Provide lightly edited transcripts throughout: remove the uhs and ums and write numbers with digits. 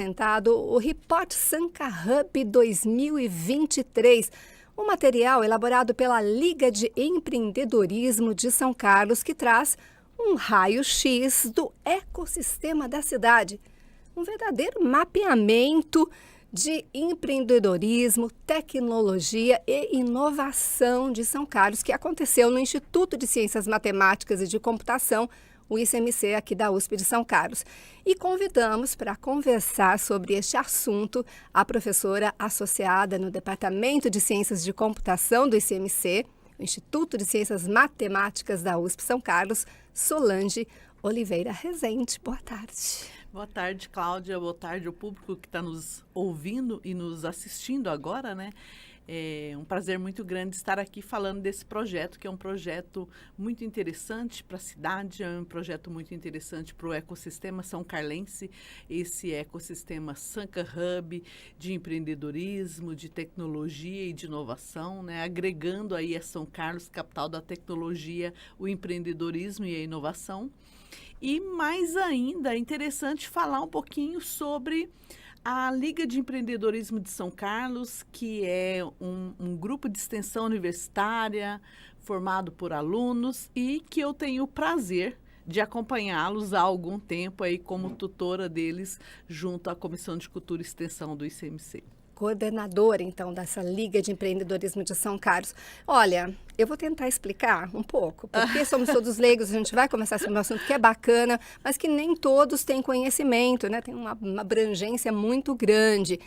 Apresentado o Report Sanca Hub 2023, um material elaborado pela Liga de Empreendedorismo de São Carlos que traz um raio-x do ecossistema da cidade, um verdadeiro mapeamento de empreendedorismo, tecnologia e inovação de São Carlos, que aconteceu no Instituto de Ciências Matemáticas e de Computação, o ICMC aqui da USP de São Carlos. E convidamos para conversar sobre este assunto a professora associada no Departamento de Ciências de Computação do ICMC, o Instituto de Ciências Matemáticas da USP São Carlos, Solange Oliveira Rezende. Boa tarde. Boa tarde, Cláudia. Boa tarde ao público que está nos ouvindo e nos assistindo agora, né? É um prazer muito grande estar aqui falando desse projeto, que é um projeto muito interessante para a cidade, é um projeto muito interessante para o ecossistema são carlense, esse ecossistema Sanca Hub de empreendedorismo, de tecnologia e de inovação, né? Agregando aí a São Carlos, capital da tecnologia, o empreendedorismo e a inovação. E mais ainda, é interessante falar um pouquinho sobre a Liga de Empreendedorismo de São Carlos, que é um grupo de extensão universitária formado por alunos e que eu tenho o prazer de acompanhá-los há algum tempo aí como tutora deles junto à Comissão de Cultura e Extensão do ICMC. Coordenadora, então, dessa Liga de Empreendedorismo de São Carlos. Olha, eu vou tentar explicar um pouco, porque somos todos leigos, a gente vai começar sobre um assunto que é bacana, mas que nem todos têm conhecimento, né? Tem uma abrangência muito grande.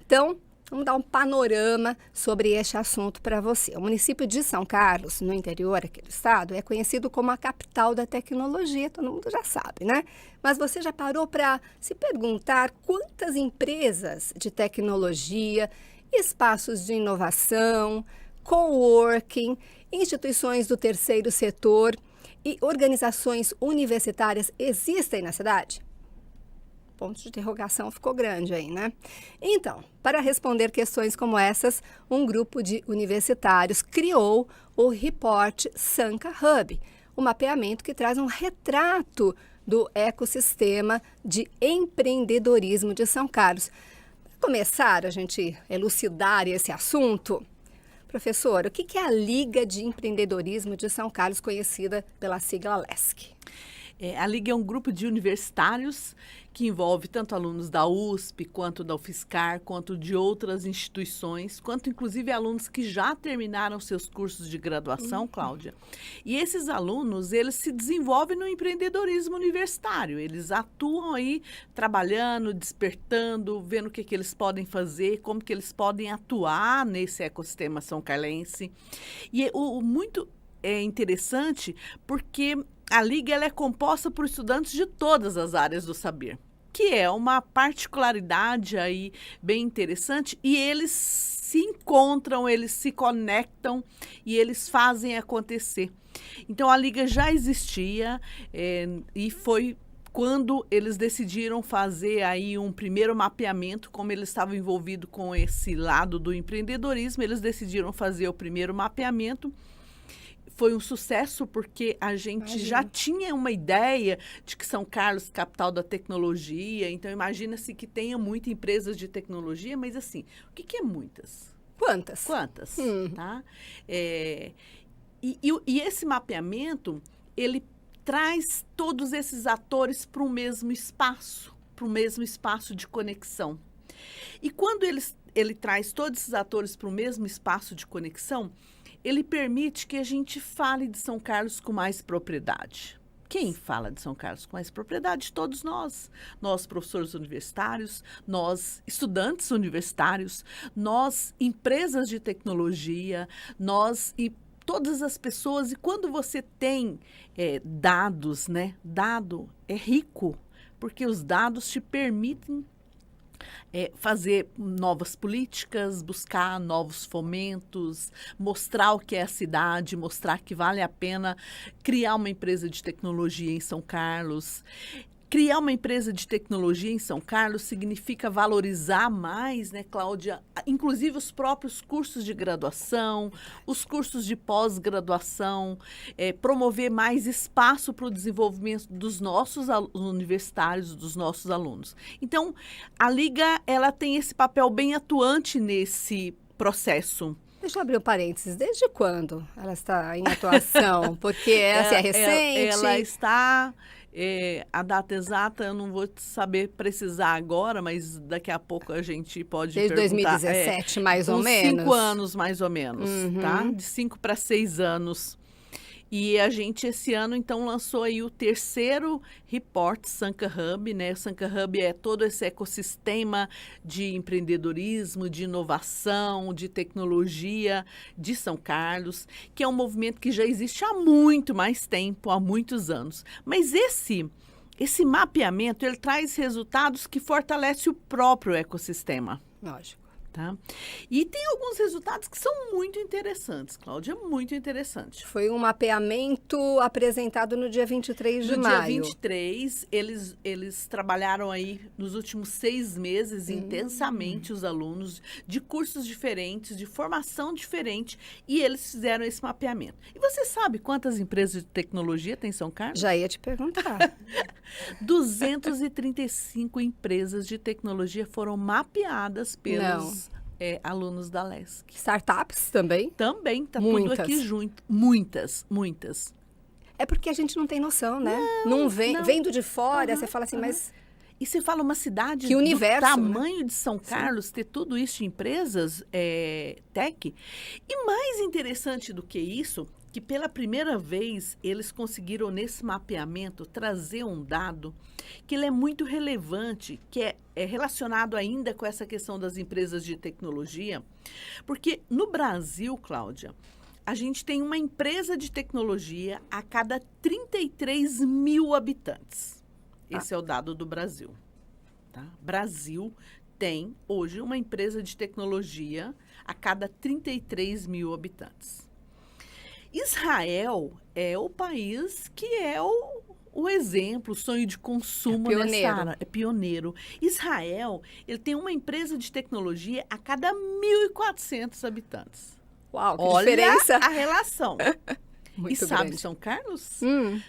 Então, vamos dar um panorama sobre este assunto para você. O município de São Carlos, no interior aqui do estado, é conhecido como a capital da tecnologia, todo mundo já sabe, né? Mas você já parou para se perguntar quantas empresas de tecnologia, espaços de inovação, coworking, instituições do terceiro setor e organizações universitárias existem na cidade? Ponto de interrogação ficou grande aí, né? Então, para responder questões como essas, um grupo de universitários criou o Report Sanca Hub, um mapeamento que traz um retrato do ecossistema de empreendedorismo de São Carlos. Para começar a gente elucidar esse assunto, professor, o que é a Liga de Empreendedorismo de São Carlos, conhecida pela sigla LESC? A Liga é um grupo de universitários que envolve tanto alunos da USP, quanto da UFSCar, quanto de outras instituições, quanto inclusive alunos que já terminaram seus cursos de graduação, Cláudia. E esses alunos, eles se desenvolvem no empreendedorismo universitário. Eles atuam aí trabalhando, despertando, vendo o que eles podem fazer, como que eles podem atuar nesse ecossistema são carlense. E muito interessante porque a Liga ela é composta por estudantes de todas as áreas do saber, que é uma particularidade aí bem interessante, e eles se encontram, eles se conectam e eles fazem acontecer. Então, a Liga já existia e foi quando eles decidiram fazer aí um primeiro mapeamento, como eles estavam envolvidos com esse lado do empreendedorismo, eles decidiram fazer o primeiro mapeamento. Foi um sucesso porque a gente já tinha uma ideia de que São Carlos, capital da tecnologia, então imagina-se que tenha muitas empresas de tecnologia, mas assim, o que é muitas? Quantas? Quantas, tá? E esse mapeamento, ele traz todos esses atores para o mesmo espaço de conexão. E quando ele traz todos esses atores para o mesmo espaço de conexão, ele permite que a gente fale de São Carlos com mais propriedade. Quem fala de São Carlos com mais propriedade? Todos nós. Nós, professores universitários, nós, estudantes universitários, nós, empresas de tecnologia, nós e todas as pessoas. E quando você tem dados, né? Dado é rico, porque os dados te permitem fazer novas políticas, buscar novos fomentos, mostrar o que é a cidade, mostrar que vale a pena criar uma empresa de tecnologia em São Carlos. criar uma empresa de tecnologia em São Carlos significa valorizar mais, né, Cláudia, inclusive os próprios cursos de graduação, os cursos de pós-graduação, promover mais espaço para o desenvolvimento dos nossos universitários, dos nossos alunos. Então, a Liga, ela tem esse papel bem atuante nesse processo. Deixa eu abrir um parênteses. Desde quando ela está em atuação? Porque essa é recente? Ela está... a data exata eu não vou saber precisar agora, mas daqui a pouco a gente pode Desde perguntar. 2017, mais ou uns menos? 5 anos, mais ou menos, tá? De 5 para 6 anos. E a gente, esse ano, então, lançou aí o terceiro report Sanca Hub, né? O Sanca Hub é todo esse ecossistema de empreendedorismo, de inovação, de tecnologia de São Carlos, que é um movimento que já existe há muito mais tempo, há muitos anos. Mas esse mapeamento, ele traz resultados que fortalecem o próprio ecossistema. Lógico. Tá? E tem alguns resultados que são muito interessantes, Cláudia, muito interessante. Foi um mapeamento apresentado no dia 23 de maio. No dia 23, eles trabalharam aí nos últimos 6 meses intensamente, os alunos, de cursos diferentes, de formação diferente, e eles fizeram esse mapeamento. E você sabe quantas empresas de tecnologia tem em São Carlos? Já ia te perguntar. 235 empresas de tecnologia foram mapeadas pelos alunos da LESC. Startups também? Também, tá Muitas. tudo aqui junto. Muitas, muitas. É porque a gente não tem noção, né? Não vem, vendo de fora, você fala assim, mas... E você fala uma cidade Que universo, do tamanho né? de São Carlos, ter tudo isso de empresas tech. E mais interessante do que isso, que pela primeira vez eles conseguiram nesse mapeamento trazer um dado que ele é muito relevante, que é relacionado ainda com essa questão das empresas de tecnologia, porque no Brasil, Cláudia, a gente tem uma empresa de tecnologia a cada 33 mil habitantes. Esse é o dado do Brasil. Tá? Brasil tem hoje uma empresa de tecnologia a cada 33 mil habitantes. Israel é o país que é o exemplo, o sonho de consumo nessa área. É pioneiro. Israel, ele tem uma empresa de tecnologia a cada 1.400 habitantes. Uau, que Olha diferença! a relação. Muito e sabe grande. São Carlos?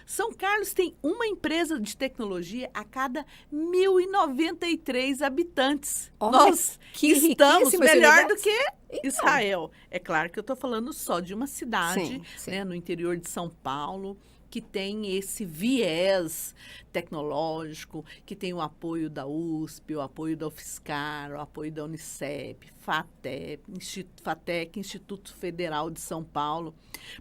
São Carlos tem uma empresa de tecnologia a cada 1.093 habitantes. Olha, Nós que estamos riquíssimo esse melhor do universo. que Então. Israel. É claro que eu estou falando só de uma cidade, Sim, sim. né, no interior de São Paulo, que tem esse viés tecnológico, que tem o apoio da USP, o apoio da UFSCar, o apoio da Unicep, FATEC, Instituto Federal de São Paulo,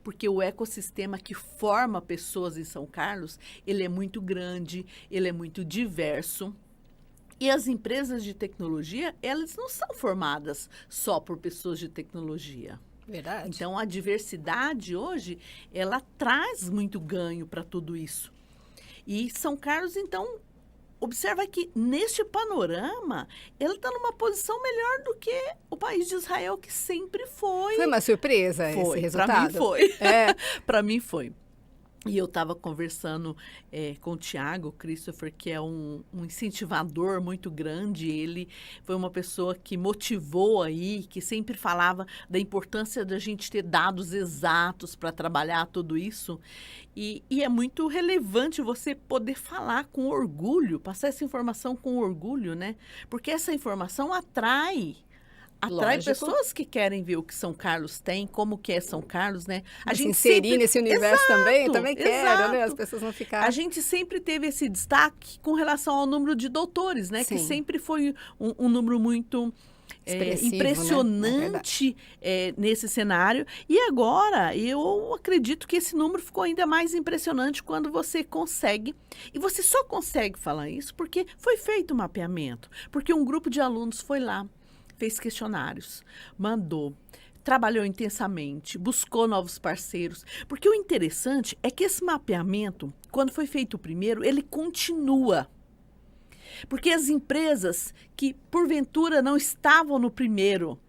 porque o ecossistema que forma pessoas em São Carlos, ele é muito grande, ele é muito diverso. E as empresas de tecnologia, elas não são formadas só por pessoas de tecnologia. Verdade. Então, a diversidade hoje, ela traz muito ganho para tudo isso. E São Carlos, então, observa que neste panorama, ela está numa posição melhor do que o país de Israel, que sempre foi. Foi uma surpresa esse resultado? Para mim foi. É. Para mim foi. E eu estava conversando com o Tiago Christopher, que é um incentivador muito grande. Ele foi uma pessoa que motivou aí, que sempre falava da importância da gente ter dados exatos para trabalhar tudo isso. E é muito relevante você poder falar com orgulho, passar essa informação com orgulho, né? Porque essa informação atrai Lógico. pessoas que querem ver o que São Carlos tem, como que é São Carlos, né? A gente inserir nesse universo também quero, exato. né? As pessoas vão ficar... A gente sempre teve esse destaque com relação ao número de doutores, né? Sim. Que sempre foi um número muito Expressivo, impressionante, né? nesse cenário. E agora, eu acredito que esse número ficou ainda mais impressionante quando você consegue. E você só consegue falar isso porque foi feito um mapeamento. Porque um grupo de alunos foi lá, fez questionários, mandou, trabalhou intensamente, buscou novos parceiros. Porque o interessante é que esse mapeamento, quando foi feito o primeiro, ele continua. Porque as empresas que, porventura, não estavam no primeiro...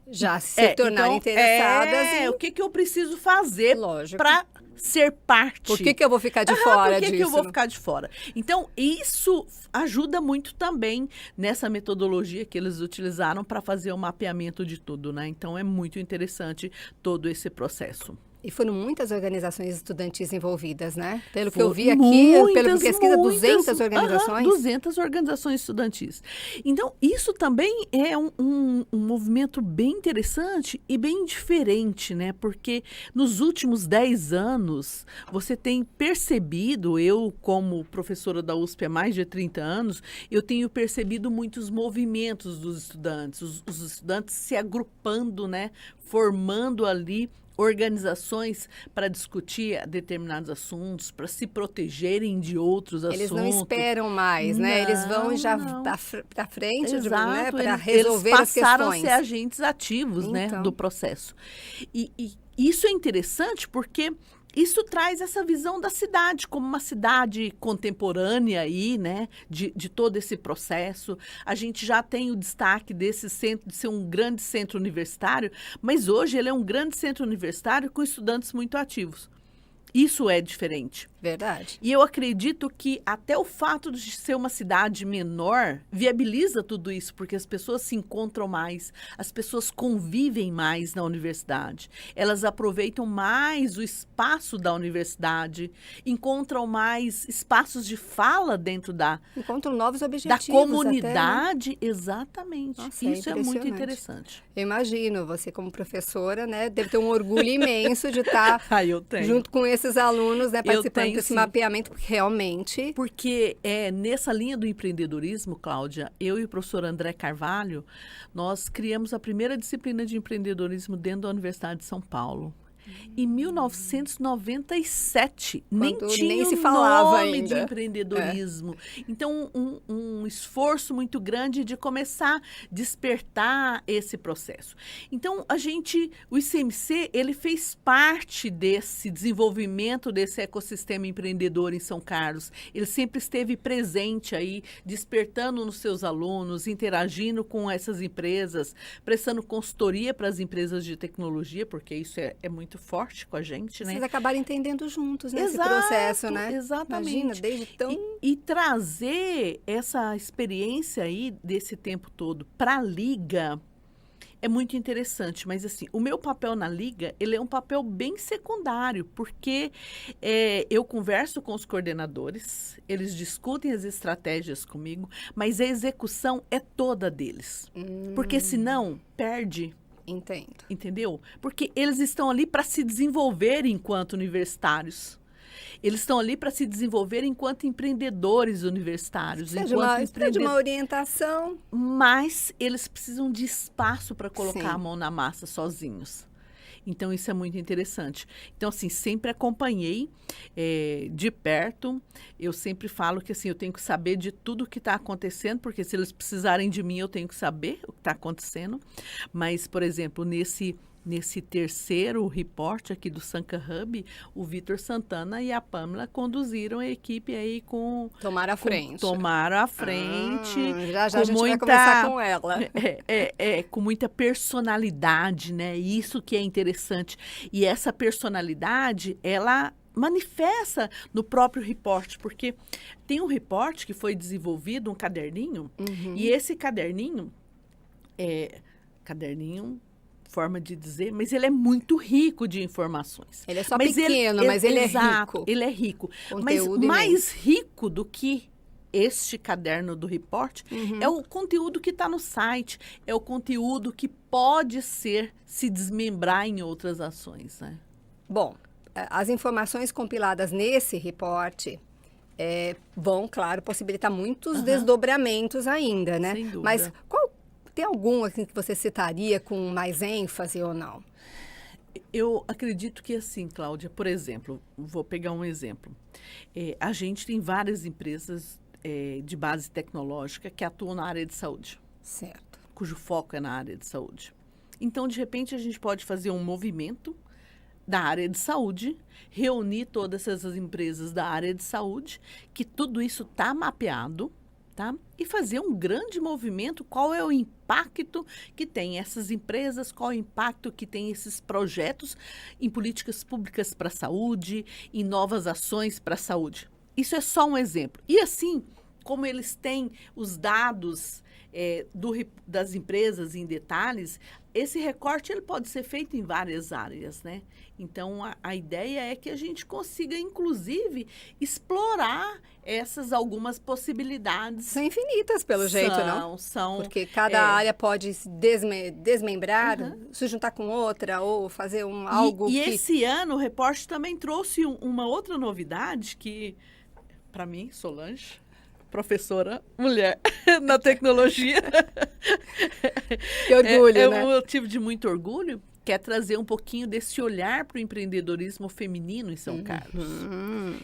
Já se tornaram interessadas. O que eu preciso fazer Lógico. para ser parte. Por que eu vou ficar de fora Por que disso? que eu vou ficar de fora? Então, isso ajuda muito também nessa metodologia que eles utilizaram para fazer o mapeamento de tudo, né? Então, é muito interessante todo esse processo. E foram muitas organizações estudantis envolvidas, né? Pelo que eu vi aqui, pela pesquisa, 200 organizações. 200 organizações estudantis. Então, isso também é um movimento bem interessante e bem diferente, né? Porque nos últimos 10 anos, você tem percebido, eu como professora da USP há mais de 30 anos, eu tenho percebido muitos movimentos dos estudantes, os estudantes se agrupando, né? Formando ali organizações para discutir determinados assuntos, para se protegerem de outros assuntos. Eles não esperam mais, né? Eles vão já para frente, né? Para resolver as questões. Eles passaram a ser agentes ativos, né, do processo. E isso é interessante porque isso traz essa visão da cidade como uma cidade contemporânea aí, né, de todo esse processo. A gente já tem o destaque desse centro, de ser um grande centro universitário, mas hoje ele é um grande centro universitário com estudantes muito ativos. Isso é diferente. Verdade. E eu acredito que até o fato de ser uma cidade menor viabiliza tudo isso, porque as pessoas se encontram mais, as pessoas convivem mais na universidade, elas aproveitam mais o espaço da universidade, encontram mais espaços de fala dentro encontram novos objetivos da comunidade, até, né? Exatamente. Nossa, isso é muito interessante. Eu imagino, você como professora, né, deve ter um orgulho imenso de estar junto com esses alunos, né, participando desse mapeamento, porque realmente... Porque nessa linha do empreendedorismo, Cláudia, eu e o professor André Carvalho, nós criamos a primeira disciplina de empreendedorismo dentro da Universidade de São Paulo. Em 1997, nem se falava nome ainda de empreendedorismo. Então, um esforço muito grande de começar a despertar esse processo. Então, o ICMC, ele fez parte desse desenvolvimento desse ecossistema empreendedor em São Carlos. Ele sempre esteve presente aí, despertando nos seus alunos, interagindo com essas empresas, prestando consultoria para as empresas de tecnologia, porque isso é muito forte com a gente, né? Vocês acabaram entendendo juntos nesse processo, né? Exatamente. Imagina, desde tão... E trazer essa experiência aí desse tempo todo para a Liga é muito interessante, mas assim, o meu papel na Liga, ele é um papel bem secundário, porque eu converso com os coordenadores, eles discutem as estratégias comigo, mas a execução é toda deles, porque senão perde. Entendo. Entendeu? Porque eles estão ali para se desenvolver enquanto universitários. Eles estão ali para se desenvolver enquanto empreendedores universitários. Precisa de uma orientação. Mas eles precisam de espaço para colocar a mão na massa sozinhos. Então, isso é muito interessante. Então, assim, sempre acompanhei de perto. Eu sempre falo que, assim, eu tenho que saber de tudo o que está acontecendo, porque se eles precisarem de mim, eu tenho que saber o que está acontecendo. Mas, por exemplo, nesse terceiro report aqui do Sanca Hub, o Vitor Santana e a Pamela conduziram a equipe aí com... Tomaram a frente. Tomaram a frente. Já a gente vai conversar com ela. Com muita personalidade, né? Isso que é interessante. E essa personalidade, ela manifesta no próprio report, porque tem um report que foi desenvolvido, um caderninho, e esse caderninho, forma de dizer, mas ele é muito rico de informações. Ele é só pequeno, mas ele é rico. Ele é rico. Conteúdo mas mais rico do que este caderno do report é o conteúdo que está no site, é o conteúdo que pode se desmembrar em outras ações, né? Bom, as informações compiladas nesse report vão, claro, possibilitar muitos desdobramentos ainda, né? Sem dúvida. Mas tem algum assim, que você citaria com mais ênfase ou não? Eu acredito que assim, Cláudia, por exemplo, vou pegar um exemplo. A gente tem várias empresas de base tecnológica que atuam na área de saúde. Certo. Cujo foco é na área de saúde. Então, de repente, a gente pode fazer um movimento da área de saúde, reunir todas essas empresas da área de saúde, que tudo isso está mapeado, tá? E fazer um grande movimento, qual é o impacto que tem essas empresas, qual é o impacto que tem esses projetos em políticas públicas para a saúde, em novas ações para a saúde. Isso é só um exemplo. E assim, como eles têm os dados das empresas em detalhes, esse recorte ele pode ser feito em várias áreas, né? Então, a ideia é que a gente consiga, inclusive, explorar essas algumas possibilidades. São infinitas, pelo jeito, não? São. Porque cada área pode se desmembrar, se juntar com outra, ou fazer algo e que... esse ano, o repórter também trouxe uma outra novidade que, para mim, Solange, professora mulher na tecnologia. Que orgulho, né? É um motivo de muito orgulho, que é trazer um pouquinho desse olhar para o empreendedorismo feminino em São Carlos.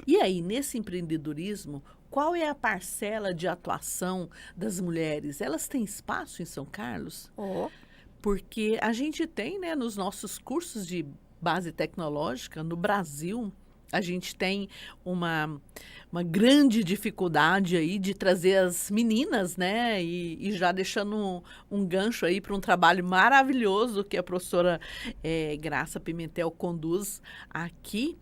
E aí, nesse empreendedorismo, qual é a parcela de atuação das mulheres? Elas têm espaço em São Carlos? Porque a gente tem, né, nos nossos cursos de base tecnológica, no Brasil, a gente tem uma grande dificuldade aí de trazer as meninas, né? E já deixando um gancho aí para um trabalho maravilhoso que a professora Graça Pimentel conduz aqui,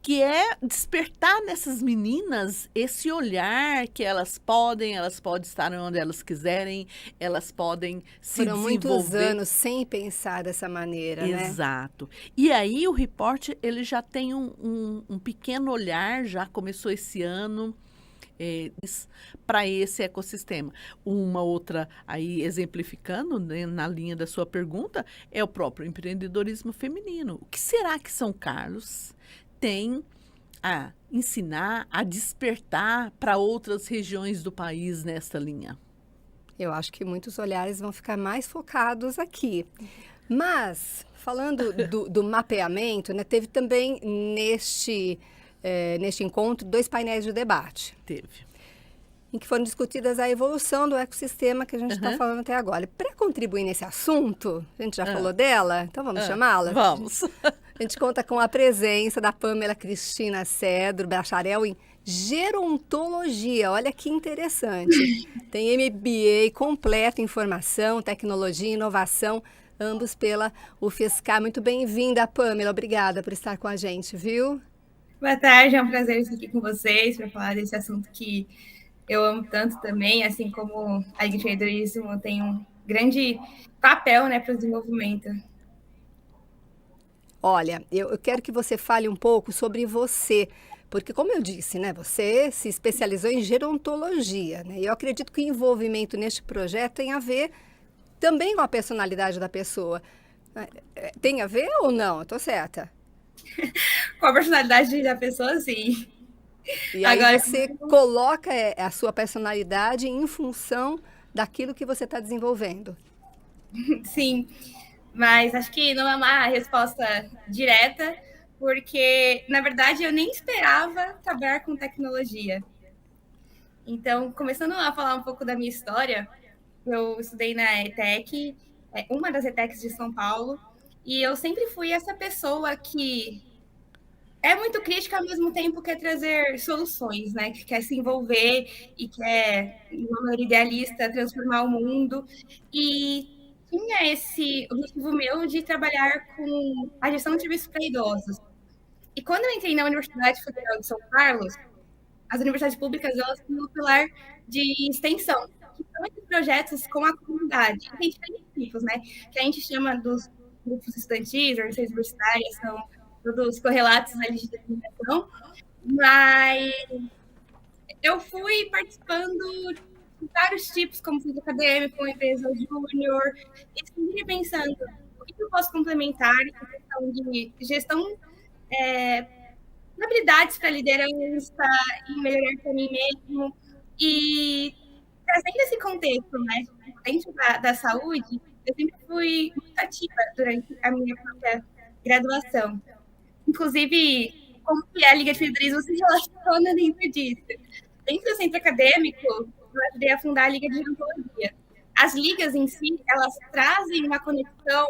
que é despertar nessas meninas esse olhar que elas podem estar onde elas quiserem, elas podem se Foram desenvolver. muitos anos sem pensar dessa maneira, né? Exato. E aí o Report, ele já tem um pequeno olhar, já começou esse ano, para esse ecossistema. Uma outra, aí exemplificando, né, na linha da sua pergunta, é o próprio empreendedorismo feminino. O que será que São Carlos tem a ensinar, a despertar para outras regiões do país nessa linha? Eu acho que muitos olhares vão ficar mais focados aqui. Mas, falando do mapeamento, né, teve também neste encontro 2 painéis de debate. Teve. Em que foram discutidas a evolução do ecossistema que a gente está falando até agora. Para contribuir nesse assunto, a gente já falou dela, então vamos chamá-la? Vamos. A gente conta com a presença da Pamela Cristina Cedro, bacharel em gerontologia. Olha que interessante. Tem MBA completo em informação, tecnologia e inovação, ambos pela UFSCar. Muito bem-vinda, Pamela. Obrigada por estar com a gente, viu? Boa tarde, é um prazer estar aqui com vocês para falar desse assunto que eu amo tanto também, assim como a Liga de Empreendedorismo tem um grande papel, né, para o desenvolvimento. Olha, eu quero que você fale um pouco sobre você, porque como eu disse, né, você se especializou em gerontologia, né? E eu acredito que o envolvimento neste projeto tem a ver também com a personalidade da pessoa. Tem a ver ou não? Eu tô certa? Com a personalidade da pessoa, sim. E aí agora, você coloca a sua personalidade em função daquilo que você está desenvolvendo. Sim, mas acho que não é uma resposta direta, porque, na verdade, eu nem esperava trabalhar com tecnologia. Então, começando a falar um pouco da minha história, eu estudei na ETEC, uma das ETECs de São Paulo, e eu sempre fui essa pessoa que é muito crítica, ao mesmo tempo quer trazer soluções, né? Que quer se envolver e quer, de uma maneira idealista, transformar o mundo. E tinha esse objetivo meu de trabalhar com a gestão de serviços para idosos. E quando eu entrei na Universidade Federal de São Carlos, as universidades públicas, elas têm um pilar de extensão, que são esses projetos com a comunidade. E tem diferentes tipos, né? Que a gente chama dos grupos estudantis, organizações universitárias, são todos correlatos ali de determinação, mas eu fui participando de vários tipos, como centro acadêmico, como empresa júnior, e sempre pensando o que eu posso complementar essa questão de gestão, habilidades para liderança e melhorar para mim mesmo, e trazendo esse contexto, né, dentro da saúde, eu sempre fui muito ativa durante a minha própria graduação. Inclusive, como que a Liga de Empreendedorismo se relaciona dentro disso? Dentro do centro acadêmico, eu ajudei a fundar a Liga de Gerontologia. As ligas em si, elas trazem uma conexão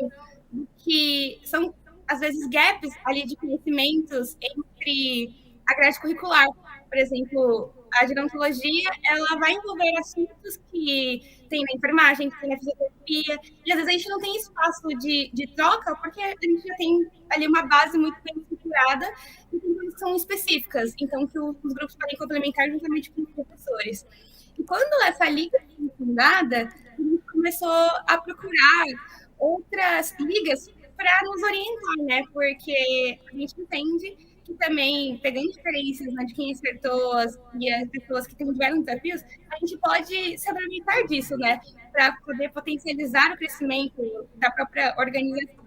que são, às vezes, gaps ali de conhecimentos entre a grade curricular. Por exemplo, a gerontologia, ela vai envolver assuntos que tem na enfermagem, que tem na fisioterapia, e às vezes a gente não tem espaço de troca, porque a gente já tem ali uma base muito bem estruturada e que são específicas, então que os grupos podem complementar juntamente com os professores. E quando essa liga foi fundada, a gente começou a procurar outras ligas para nos orientar, né? Porque a gente entende que também, pegando experiências, né, de quem acertou e as pessoas que tiveram desafios, a gente pode se aproveitar disso, né? Para poder potencializar o crescimento da própria organização.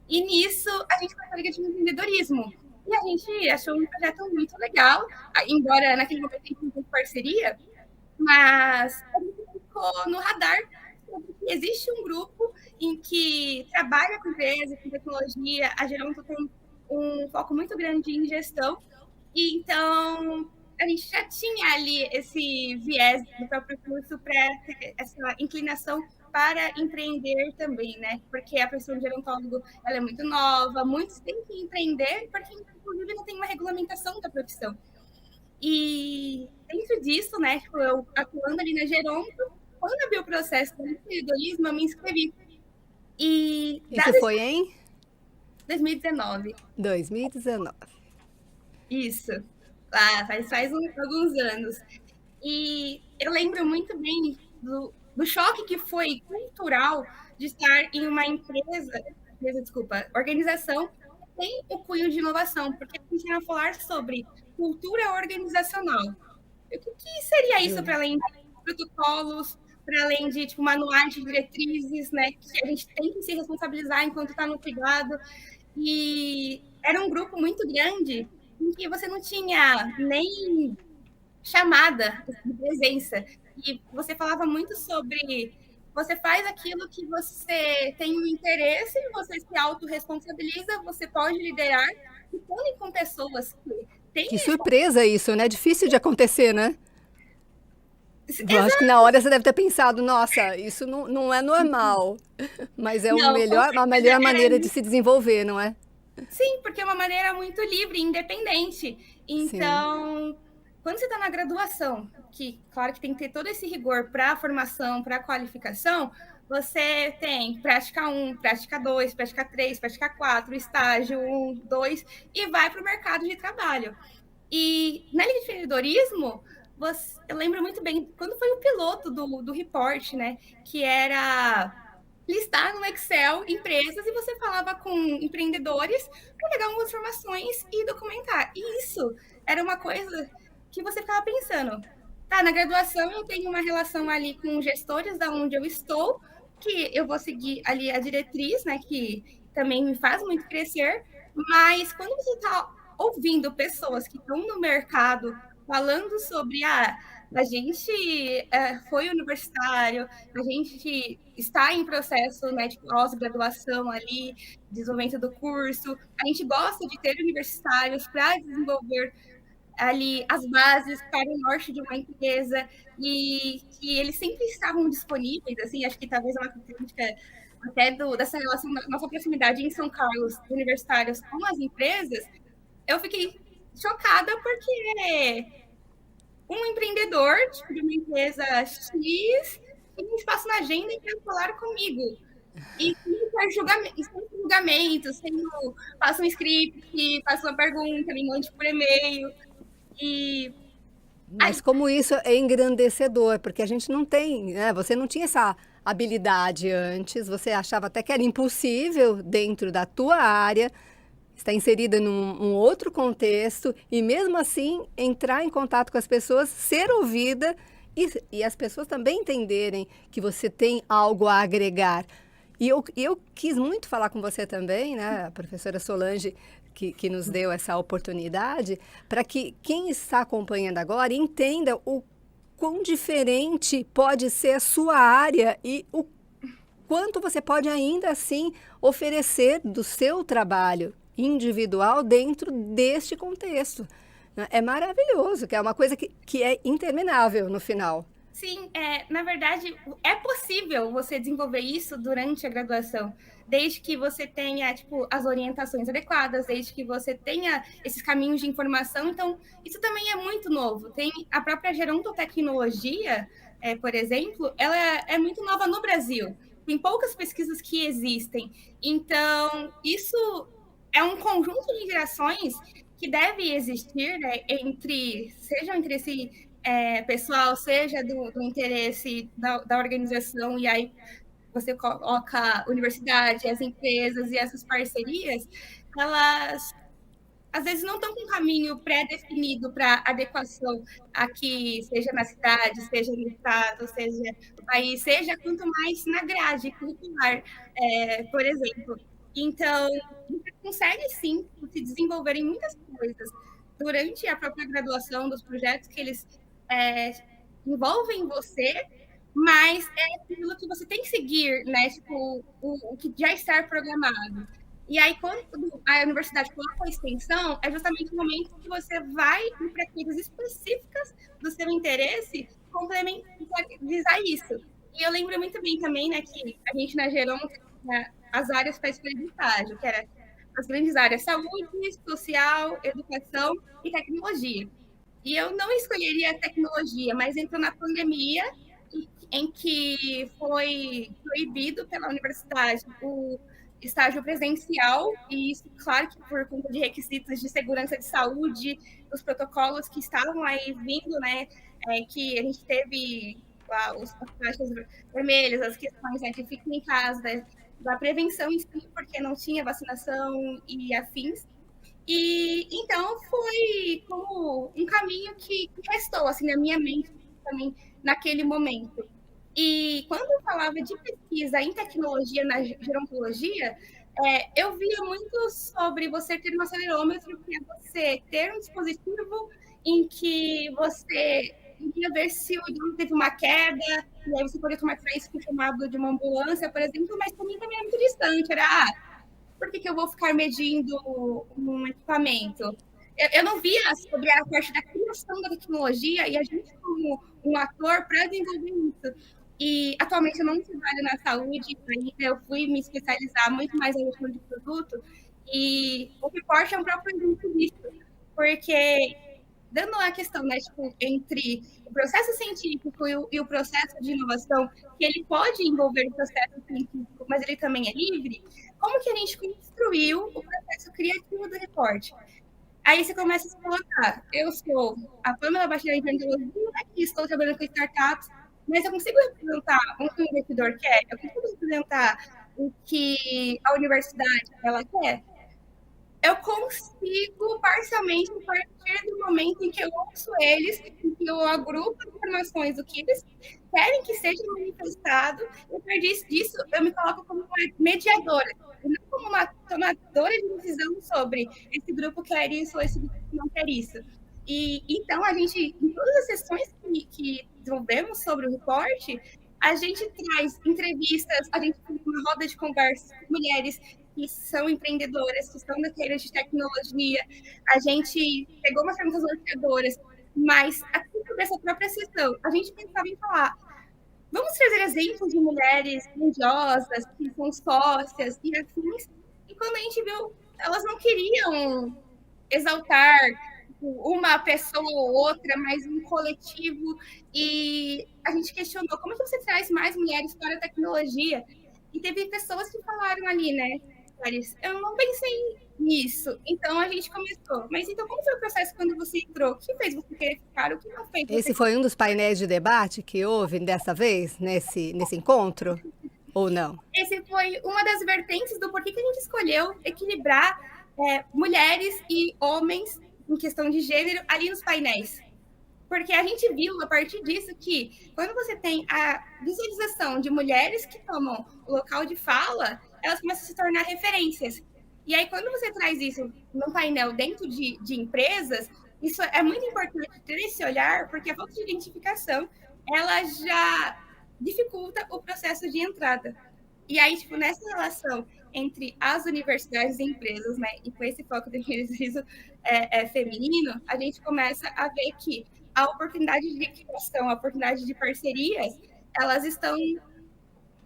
E nisso, a gente foi a Liga de Empreendedorismo. E a gente achou um projeto muito legal, embora naquele momento a gente não teve parceria, mas a gente ficou no radar sobre que existe um grupo em que trabalha com empresas, com tecnologia, a Geronto tem um foco muito grande em gestão, e então a gente já tinha ali esse viés do próprio curso para ter essa inclinação para empreender também, né? Porque a profissão de gerontólogo ela é muito nova, muitos têm que empreender, porque inclusive não tem uma regulamentação da profissão. E dentro disso, né, eu atuando ali na Geronto, quando abriu o processo do empreendedorismo, eu me inscrevi. E Isso foi em 2019. 2019. Isso. Faz alguns anos. E eu lembro muito bem do choque que foi cultural de estar em uma organização que tem o cunho de inovação, porque a gente vai falar sobre cultura organizacional. O que seria isso para além de protocolos, para além de manuais de diretrizes, né, que a gente tem que se responsabilizar enquanto está no cuidado. E era um grupo muito grande em que você não tinha nem chamada de presença. E você falava muito sobre você faz aquilo que você tem um interesse, você se autorresponsabiliza, você pode liderar, e quando com pessoas que têm... Que surpresa isso, né? Difícil de acontecer, né? Eu acho que Exato. na hora você deve ter pensado, nossa, isso não é normal, mas é Não, a melhor maneira de se desenvolver, não é? Sim, porque é uma maneira muito livre, independente. Então, quando você está na graduação, que claro que tem que ter todo esse rigor para a formação, para a qualificação, você tem prática 1, prática 2, prática 3, prática 4, estágio 1, 2, e vai para o mercado de trabalho. E na linha de empreendedorismo, eu lembro muito bem, quando foi o piloto do report, né, que era listar no Excel empresas e você falava com empreendedores para pegar algumas informações e documentar. E isso era uma coisa que você ficava pensando. Tá, na graduação eu tenho uma relação ali com gestores da onde eu estou, que eu vou seguir ali a diretriz, né, que também me faz muito crescer, mas quando você está ouvindo pessoas que estão no mercado falando sobre a gente foi universitário, a gente está em processo, né, de pós-graduação ali, desenvolvimento do curso, a gente gosta de ter universitários para desenvolver ali as bases para o norte de uma empresa, e que eles sempre estavam disponíveis, assim, acho que talvez é uma crítica até dessa relação, da nossa proximidade em São Carlos, universitários com as empresas. Eu fiquei chocada porque um empreendedor de uma empresa X tem um espaço na agenda e quer falar comigo. E sem julgamento, sem faça um script, faça uma pergunta, me mande por e-mail. Mas como isso é engrandecedor, porque a gente não tem, né? Você não tinha essa habilidade antes, você achava até que era impossível dentro da tua área, está inserida num outro contexto, e mesmo assim entrar em contato com as pessoas, ser ouvida e as pessoas também entenderem que você tem algo a agregar. E eu quis muito falar com você também, né, a professora Solange, que nos deu essa oportunidade, para que quem está acompanhando agora entenda o quão diferente pode ser a sua área e o quanto você pode ainda assim oferecer do seu trabalho individual dentro deste contexto. É maravilhoso, que é uma coisa que é interminável no final. Sim, na verdade, é possível você desenvolver isso durante a graduação, desde que você tenha, tipo, as orientações adequadas, desde que você tenha esses caminhos de informação. Então, isso também é muito novo. Tem a própria gerontotecnologia, por exemplo, ela é muito nova no Brasil. Tem poucas pesquisas que existem. Então, isso é um conjunto de gerações que deve existir, né, seja entre esse pessoal, seja do interesse da organização, e aí você coloca a universidade, as empresas e essas parcerias, elas às vezes não estão com um caminho pré-definido para adequação aqui, seja na cidade, seja no estado, seja no país, seja quanto mais na grade curricular, por exemplo. Então, você consegue sim se desenvolver em muitas coisas durante a própria graduação dos projetos que eles é, envolvem você, mas é aquilo que você tem que seguir, né? Tipo, o que já está programado. E aí, quando a universidade coloca a extensão, é justamente o momento que você vai ir para coisas específicas do seu interesse complementarizar isso. E eu lembro muito bem também, né, que a gente na Geron tinha as áreas para escolher de estágio, que era as grandes áreas saúde, social, educação e tecnologia. E eu não escolheria a tecnologia, mas entrou na pandemia, em que foi proibido pela universidade o estágio presencial, e isso, claro, que por conta de requisitos de segurança de saúde, os protocolos que estavam aí vindo, né, que a gente teve as faixas vermelhas, as questões, né, de ficar em casa, da prevenção em si, porque não tinha vacinação e afins. E então foi como um caminho que restou assim na minha mente também naquele momento. E quando eu falava de pesquisa em tecnologia na gerontologia, eu via muito sobre você ter um acelerômetro, que é você ter um dispositivo em que você iria ver se o idoso teve uma queda, e aí você poderia tomar isso com o chamado de uma ambulância, por exemplo, mas também é muito distante. Era, por que eu vou ficar medindo um equipamento? Eu não via sobre a parte da criação da tecnologia e a gente, como um ator, para desenvolver isso. E atualmente eu não trabalho na saúde ainda, eu fui me especializar muito mais em gestão de produto, e o reporte é um próprio exemplo disso, porque dando a questão, né, tipo, entre o processo científico e o processo de inovação, que ele pode envolver o processo científico, mas ele também é livre, como que a gente construiu o processo criativo do reporte? Aí você começa a se colocar, eu sou a Pamela Bacharel em Tecnologia, e estou trabalhando com startups, mas eu consigo representar o que o investidor quer? Eu consigo representar o que a universidade ela quer? Eu consigo parcialmente a partir do momento em que eu ouço eles, em que eu agrupo informações do que eles querem que seja manifestado, e a partir disso eu me coloco como uma mediadora, e não como uma tomadora de decisão sobre esse grupo quer isso ou esse grupo não quer isso. E então a gente, em todas as sessões que desenvolvemos sobre o reporte, a gente traz entrevistas, a gente faz uma roda de conversa com mulheres que são empreendedoras, que estão na carreira de tecnologia. A gente pegou umas perguntas norteadoras, mas aqui dessa própria sessão, a gente pensava em falar, vamos trazer exemplos de mulheres grandiosas, que são sócias e afins, e quando a gente viu, elas não queriam exaltar uma pessoa ou outra, mas um coletivo, e a gente questionou, como é que você traz mais mulheres para a tecnologia? E teve pessoas que falaram ali, né, eu não pensei nisso. Então a gente começou. Mas então como foi o processo quando você entrou? O que fez você querer ficar? O que não fez você Esse foi um dos painéis de debate que houve dessa vez, nesse encontro? Ou não? Esse foi uma das vertentes do porquê que a gente escolheu equilibrar mulheres e homens em questão de gênero ali nos painéis. Porque a gente viu a partir disso que quando você tem a visualização de mulheres que tomam o local de fala, elas começam a se tornar referências. E aí, quando você traz isso num painel dentro de empresas, isso é muito importante ter esse olhar, porque a falta de identificação, ela já dificulta o processo de entrada. E aí, tipo, nessa relação entre as universidades e empresas, né, e com esse foco do empreendedorismo feminino, a gente começa a ver que a oportunidade de equiparação, a oportunidade de parcerias, elas estão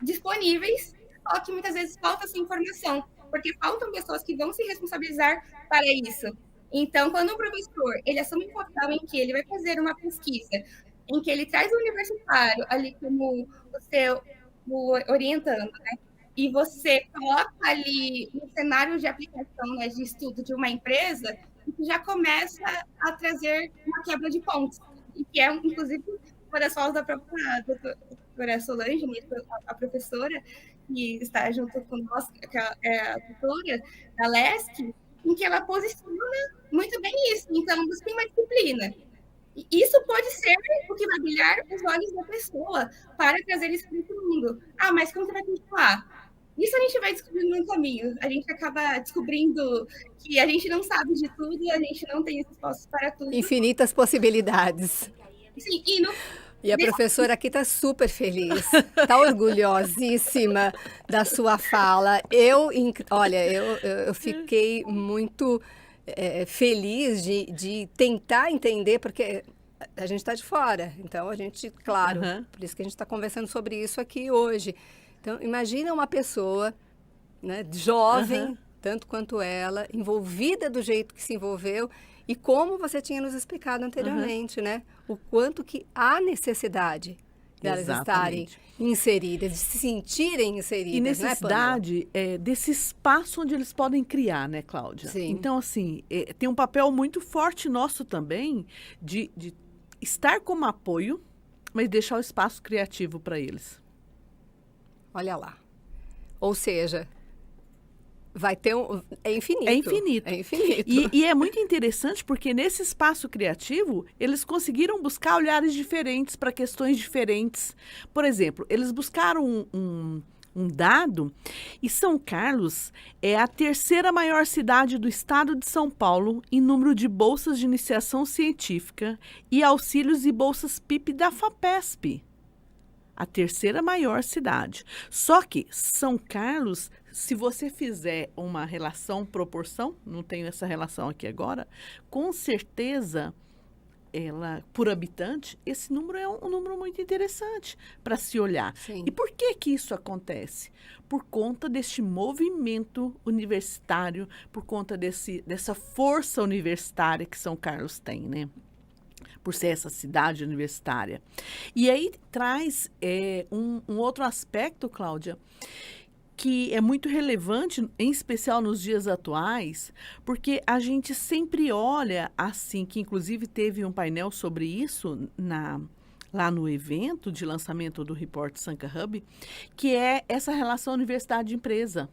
disponíveis, só que muitas vezes falta essa informação, porque faltam pessoas que vão se responsabilizar para isso. Então, quando o professor ele assume um papel em que ele vai fazer uma pesquisa, em que ele traz o universitário ali como o orientando, né? E você coloca ali no cenário de aplicação, né, de estudo de uma empresa, que já começa a trazer uma quebra de pontos, e que é, inclusive, uma das falas da própria doutora Solange, a professora, que está junto conosco, que é a tutora da LESC, em que ela posiciona muito bem isso. Então, você tem uma disciplina. E isso pode ser o que vai brilhar os olhos da pessoa para trazer isso para o mundo. Ah, mas como você vai continuar? Isso a gente vai descobrindo no caminho. A gente acaba descobrindo que a gente não sabe de tudo, a gente não tem respostas para tudo. Infinitas possibilidades. Sim, e a professora aqui está super feliz, está orgulhosíssima da sua fala. Olha, eu fiquei muito feliz de tentar entender, porque a gente está de fora. Então, a gente, claro, por isso que a gente está conversando sobre isso aqui hoje. Então, imagina uma pessoa, né, jovem, tanto quanto ela, envolvida do jeito que se envolveu, e como você tinha nos explicado anteriormente, né? O quanto que há necessidade delas estarem inseridas, de se sentirem inseridas. E necessidade desse espaço onde eles podem criar, né, Cláudia? Sim. Então, assim, tem um papel muito forte nosso também de estar como apoio, mas deixar o espaço criativo para eles. Olha lá. Ou seja, vai ter é infinito. É infinito. É infinito. E é muito interessante porque nesse espaço criativo, eles conseguiram buscar olhares diferentes para questões diferentes. Por exemplo, eles buscaram um dado, e São Carlos é a terceira maior cidade do estado de São Paulo em número de bolsas de iniciação científica e auxílios e bolsas PIP da FAPESP. A terceira maior cidade. Só que São Carlos, se você fizer uma relação, proporção, não tenho essa relação aqui agora, com certeza, por habitante, esse número é um número muito interessante para se olhar. Sim. E por que isso acontece? Por conta deste movimento universitário, por conta dessa força universitária que São Carlos tem, né? Por ser essa cidade universitária. E aí traz um outro aspecto, Cláudia, que é muito relevante, em especial nos dias atuais, porque a gente sempre olha assim, que inclusive teve um painel sobre isso lá no evento de lançamento do Report Sanca Hub, que é essa relação universidade-empresa.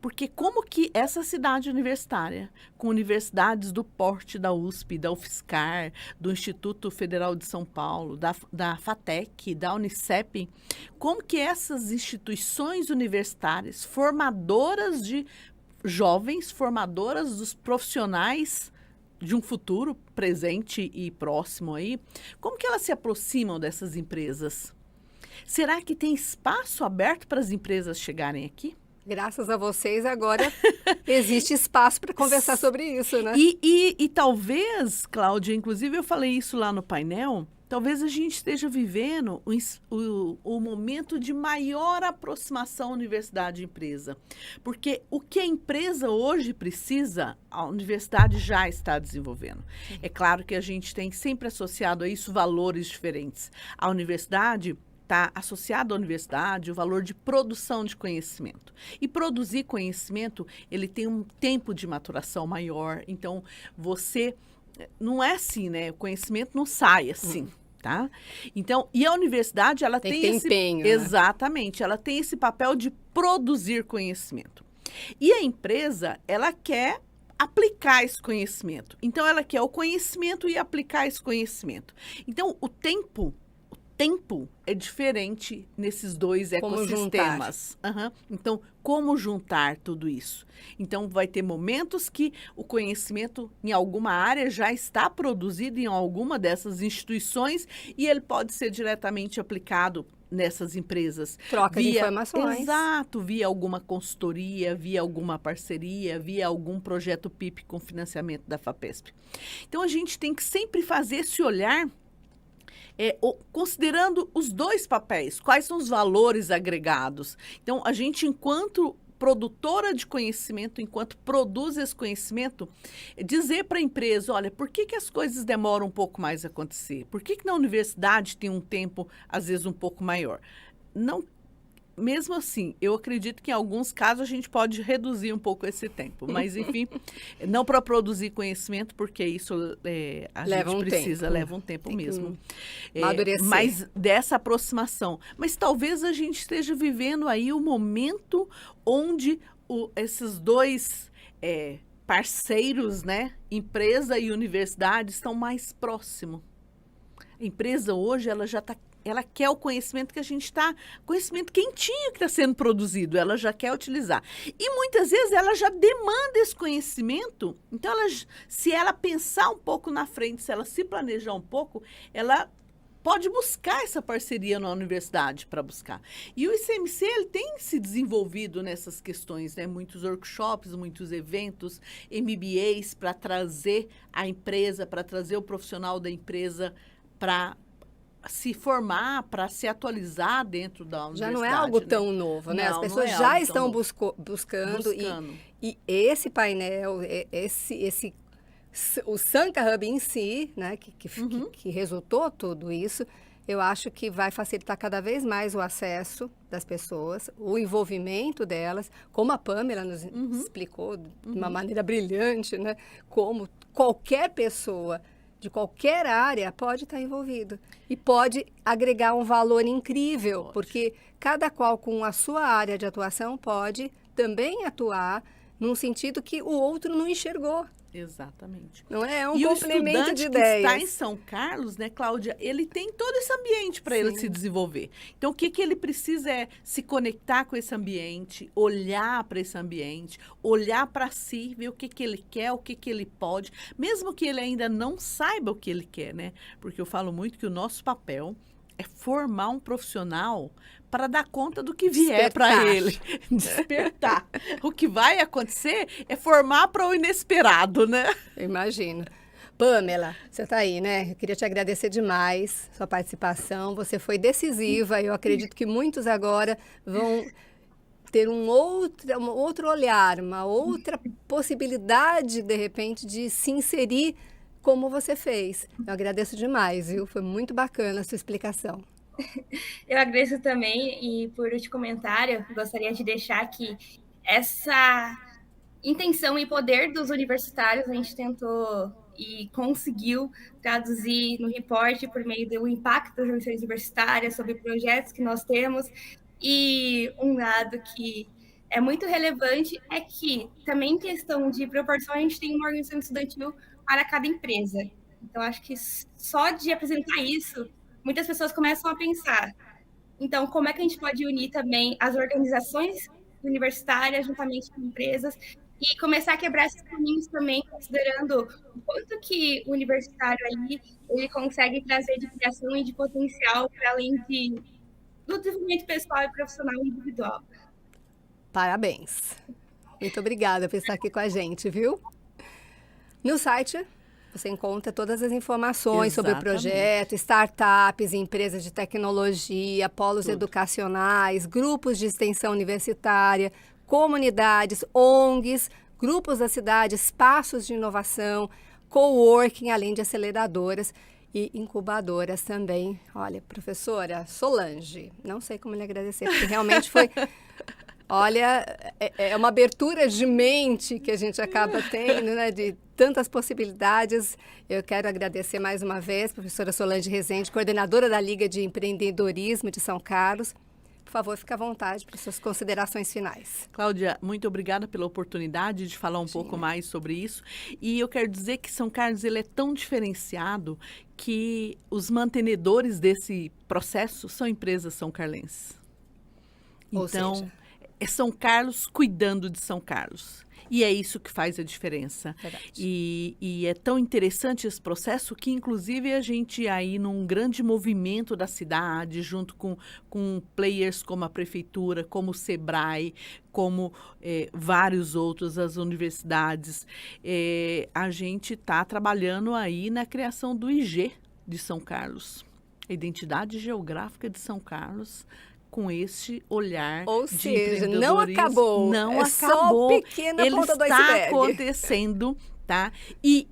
Porque como que essa cidade universitária, com universidades do porte da USP, da UFSCar, do Instituto Federal de São Paulo, da FATEC, da Unicep, como que essas instituições universitárias, formadoras de jovens, formadoras dos profissionais de um futuro presente e próximo aí, como que elas se aproximam dessas empresas? Será que tem espaço aberto para as empresas chegarem aqui? Graças a vocês, agora existe espaço para conversar sobre isso, né? E talvez, Cláudia, inclusive eu falei isso lá no painel, talvez a gente esteja vivendo o momento de maior aproximação universidade-empresa. Porque o que a empresa hoje precisa, a universidade já está desenvolvendo. É claro que a gente tem sempre associado a isso valores diferentes. A universidade está associado à universidade o valor de produção de conhecimento. E produzir conhecimento, ele tem um tempo de maturação maior. Então, não é assim, né? O conhecimento não sai assim, tá? Então, e a universidade, ela tem esse empenho, né? Exatamente, ela tem esse papel de produzir conhecimento. E a empresa, ela quer aplicar esse conhecimento. Então, ela quer o conhecimento e aplicar esse conhecimento. Então, o tempo é diferente nesses dois ecossistemas. Então, como juntar tudo isso? Então, vai ter momentos que o conhecimento em alguma área já está produzido em alguma dessas instituições e ele pode ser diretamente aplicado nessas empresas. Troca de informações. Exato, via alguma consultoria, via alguma parceria, via algum projeto PIP com financiamento da FAPESP. Então, a gente tem que sempre fazer esse olhar considerando os dois papéis, quais são os valores agregados. Então, a gente, enquanto produtora de conhecimento, enquanto produz esse conhecimento, dizer para a empresa, olha, por que as coisas demoram um pouco mais a acontecer? Por que na universidade tem um tempo, às vezes, um pouco maior? Não, mesmo assim, eu acredito que em alguns casos a gente pode reduzir um pouco esse tempo, mas, enfim, não para produzir conhecimento, porque isso a leva gente precisa, tempo. Leva um tempo mesmo. Amadurecer. Mas dessa aproximação. Mas talvez a gente esteja vivendo aí o momento onde esses dois parceiros, né, empresa e universidade, estão mais próximos. A empresa hoje, ela quer o conhecimento que a gente conhecimento quentinho que está sendo produzido, ela já quer utilizar. E muitas vezes ela já demanda esse conhecimento, então se ela pensar um pouco na frente, se ela se planejar um pouco, ela pode buscar essa parceria na universidade para buscar. E o ICMC, ele tem se desenvolvido nessas questões, né? Muitos workshops, muitos eventos, MBAs para trazer a empresa, para trazer o profissional da empresa para se formar, para se atualizar dentro da universidade. Já não é algo né? tão novo, né? As Não, pessoas não é já algo estão tão buscando. buscando. E esse painel, o Sanka Hub em si, né, que resultou tudo isso, eu acho que vai facilitar cada vez mais o acesso das pessoas, o envolvimento delas, como a Pamela nos explicou de uma maneira brilhante, né, como qualquer pessoa de qualquer área pode estar envolvido e pode agregar um valor incrível, porque cada qual com a sua área de atuação pode também atuar num sentido que o outro não enxergou. Exatamente. Não é um e complemento de que ideias. está em São Carlos, né, Cláudia, ele tem todo esse ambiente para ele se desenvolver. Então, o que ele precisa é se conectar com esse ambiente, olhar para esse ambiente, olhar para si, ver o que ele quer, o que ele pode, mesmo que ele ainda não saiba o que ele quer, né? Porque eu falo muito que o nosso papel é formar um profissional para dar conta do que vier para ele. Despertar. O que vai acontecer é formar para o inesperado, né? Eu imagino. Pamela, você está aí, né? Eu queria te agradecer demais sua participação. Você foi decisiva. Eu acredito que muitos agora vão ter um outro olhar, uma outra possibilidade, de repente, de se inserir como você fez. Eu agradeço demais, viu? Foi muito bacana a sua explicação. Eu agradeço também, e por último comentário, gostaria de deixar que essa intenção e poder dos universitários a gente tentou e conseguiu traduzir no reporte por meio do impacto das relações universitárias sobre projetos que nós temos. E um lado que é muito relevante é que também em questão de proporção a gente tem uma organização estudantil para cada empresa. Então, acho que só de apresentar isso, muitas pessoas começam a pensar, então, como é que a gente pode unir também as organizações universitárias juntamente com empresas e começar a quebrar esses caminhos também, considerando o quanto que o universitário aí ele consegue trazer de criação e de potencial para além do desenvolvimento pessoal e profissional individual. Parabéns. Muito obrigada por estar aqui com a gente, viu? No site você encontra todas as informações sobre o projeto, startups, empresas de tecnologia, polos educacionais, grupos de extensão universitária, comunidades, ONGs, grupos da cidade, espaços de inovação, coworking, além de aceleradoras e incubadoras também. Olha, professora Solange, não sei como lhe agradecer, porque realmente foi... Olha, é uma abertura de mente que a gente acaba tendo, né, de tantas possibilidades. Eu quero agradecer mais uma vez, professora Solange Rezende, coordenadora da Liga de Empreendedorismo de São Carlos. Por favor, fique à vontade para suas considerações finais. Cláudia, muito obrigada pela oportunidade de falar um pouco mais sobre isso. E eu quero dizer que São Carlos ele é tão diferenciado que os mantenedores desse processo são empresas são carlenses. Então, é São Carlos cuidando de São Carlos. E é isso que faz a diferença. E é tão interessante esse processo que, inclusive, a gente aí num grande movimento da cidade, junto com players como a Prefeitura, como o Sebrae, como vários outros, as universidades, a gente está trabalhando aí na criação do IG de São Carlos. a identidade geográfica de São Carlos com este olhar Ou de seja, não empreendedorismo. acabou. Não É acabou. só a pequena Ele ponta do está iceberg. acontecendo, tá? E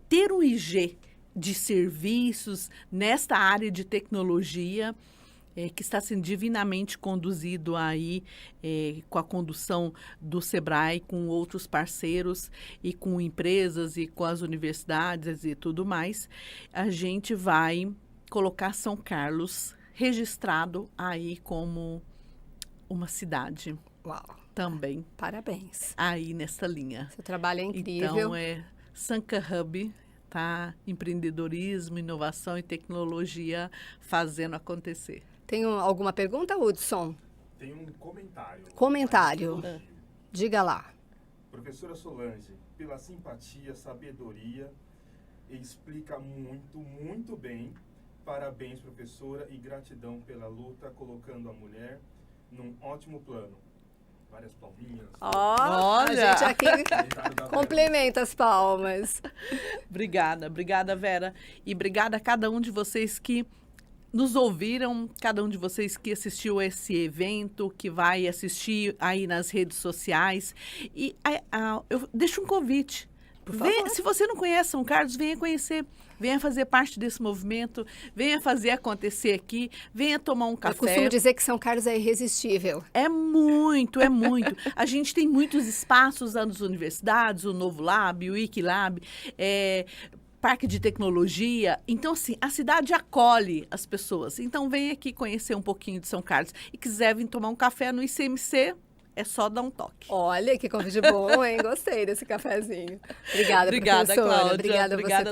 ter um IG de serviços nesta área de tecnologia, que está sendo divinamente conduzido aí com a condução do Sebrae, com outros parceiros e com empresas e com as universidades e tudo mais, a gente vai colocar São Carlos registrado aí como uma cidade Uau, também, parabéns. aí nessa linha. Seu trabalho é incrível. Então, Sanca Hub, tá? Empreendedorismo, inovação e tecnologia fazendo acontecer. Tem alguma pergunta, Hudson? Tem um comentário. Comentário. Diga lá. Professora Solange, pela simpatia, sabedoria, explica muito, muito bem. Parabéns, professora, e gratidão pela luta, colocando a mulher num ótimo plano. Várias palminhas. Olha! A gente aqui Comentário da complementa as palmas. Obrigada, Vera. E obrigada a cada um de vocês que nos ouviram, cada um de vocês que assistiu esse evento, que vai assistir aí nas redes sociais. E eu deixo um convite. Por favor. Se você não conhece São Carlos, venha conhecer, venha fazer parte desse movimento, venha fazer acontecer aqui, venha tomar um Eu café. costumo dizer que São Carlos é irresistível. É muito, é muito. A gente tem muitos espaços nas universidades, o Novo Lab, o Wikilab, Parque de Tecnologia. Então, assim, a cidade acolhe as pessoas. Então, vem aqui conhecer um pouquinho de São Carlos. E quiser vir tomar um café no ICMC, é só dar um toque. Olha que convite bom, hein? Gostei desse cafezinho. Obrigada, Obrigada, professora. Cláudia. Obrigada a você Obrigada